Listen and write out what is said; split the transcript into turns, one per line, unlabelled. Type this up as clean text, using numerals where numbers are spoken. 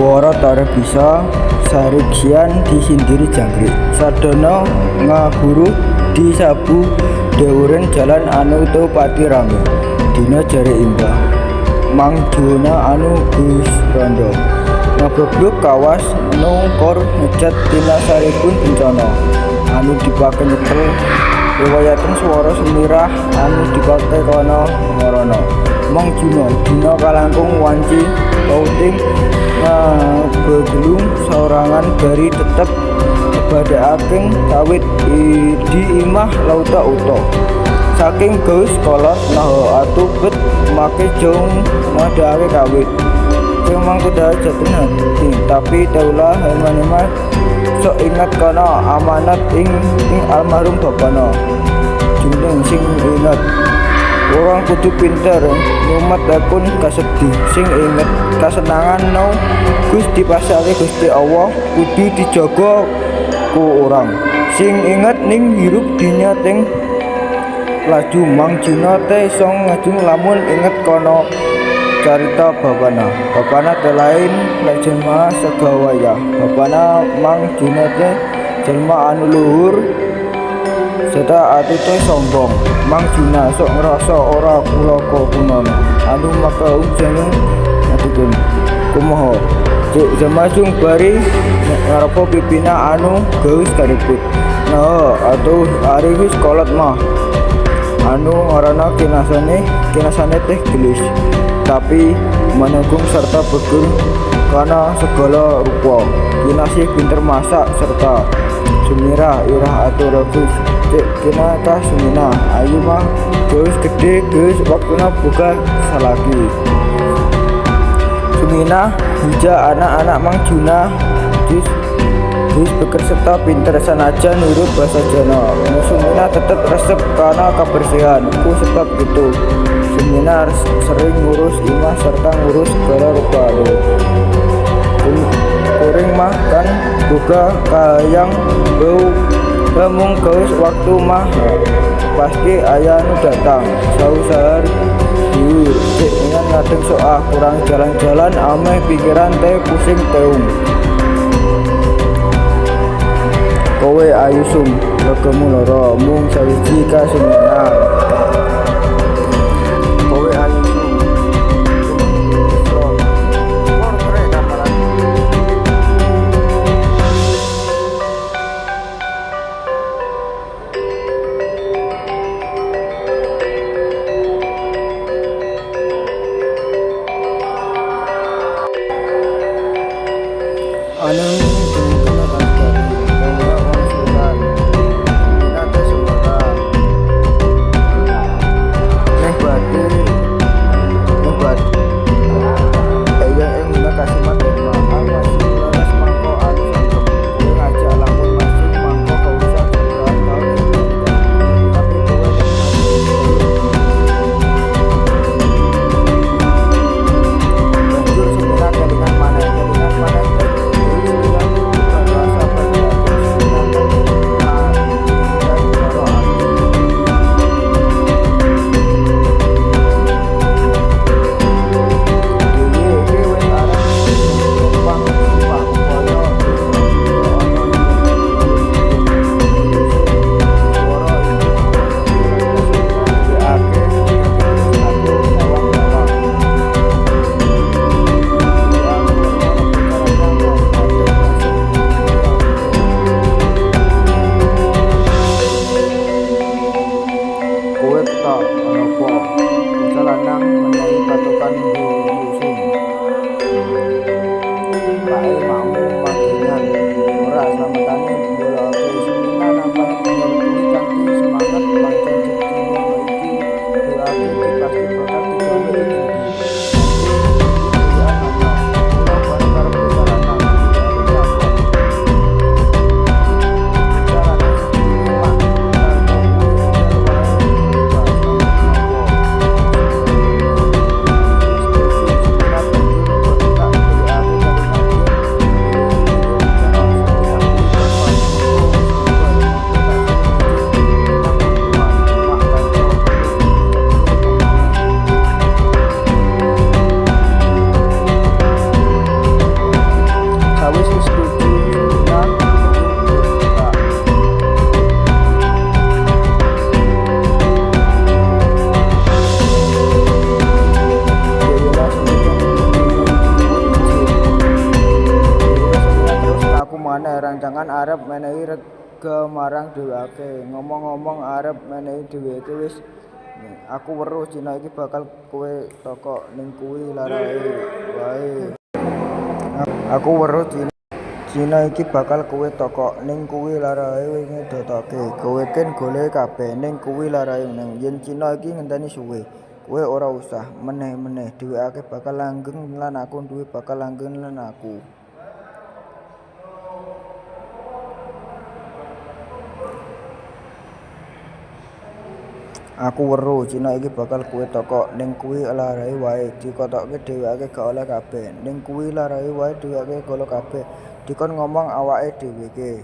Swara tara bisa sariksian disindiri jangkrik. Sardono ngaguru disabu dewuren jalan anu tuh pati rame. Dina jare indah Mang Juna anu Gus Rondo ngabrebluk kawas nongkor ngecat tinasaripun bencana anu dipakai nyetel riwayatan swara semirah anu dipakai kono ngorono. Mang Juna dina kalangkung wanci kauting begelung saurangan bari tetep badhaaking kawit di imah lauta uta saking gaus kolot naho atubet make jong madhake kawit sing mangkuda jatun hati tapi daulah heman-heman sok ingat kana amanat ing almarhum bapana jeneng sing ingat orang kudu pinter nyumet akun kasedhi sing inget kasenangan no Gusti pasare Gusti Allah kudu dijaga ku orang sing inget ning hirup dinya teng laju. Mang Juna teh song ngajung lamun inget kono carita bapana teh lain lek jelma segawaya. Bapana Mang Juna teh jelma anu luhur serta ati teh sombong. Mang Juna sok ngerasa ora kulaka kunono anu maka jeneng atikeun kumaha cek jamajung bari ngarepo pipina anu geus kariput. Nah atuh ari wis kolot mah anu ngaranna kinasane teh gelis tapi menunggung serta begur kana segala rupa. Kinasih pinter masak serta sumirah irah atur bagus cek kena tah sumina ayu mah geus gede geus waktuna buka salaki. Sumina hija anak-anak Mang Juna Gus bekerserta pinter sanajan nurut bahasa Jana. Sumina tetep resep karena kebersihan ku sebab itu Sumina sering ngurus imah serta ngurus segala rupa kuring mah kan buka kayang bau mung geus waktu mah pasti aya nu datang sausahar diur cek dengan ngadeng soal kurang jalan-jalan ameh pikiran teh pusing teung kowe ayu sum regemu loro mung sawiji ka Sumina kowe ayu sum maneh rancangan arep menehi rega marang dheweke. Ngomong-ngomong arep menehi dheweke wis. Aku weruh Cina iki bakal kowe tokok ning kuwi larae wae. Aku weruh Cina iki bakal kowe tokok ning kuwi larae wis ngedotoke. Kowe ken goleki kabeh ning kuwi larae meneng. Yen Cina iki ngenteni suwe, kowe ora usah meneh-meneh. Dheweke bakal langgeng lan aku duwe bakal langgeng lan aku. Aku weruh Cina iki bakal kowe tokok ning kuwi larae wae. Dikotokke dheweke gak oleh kabeh. Ning kuwi larae wae dheweke golo kabeh. Dikon ngomong awake dheweke.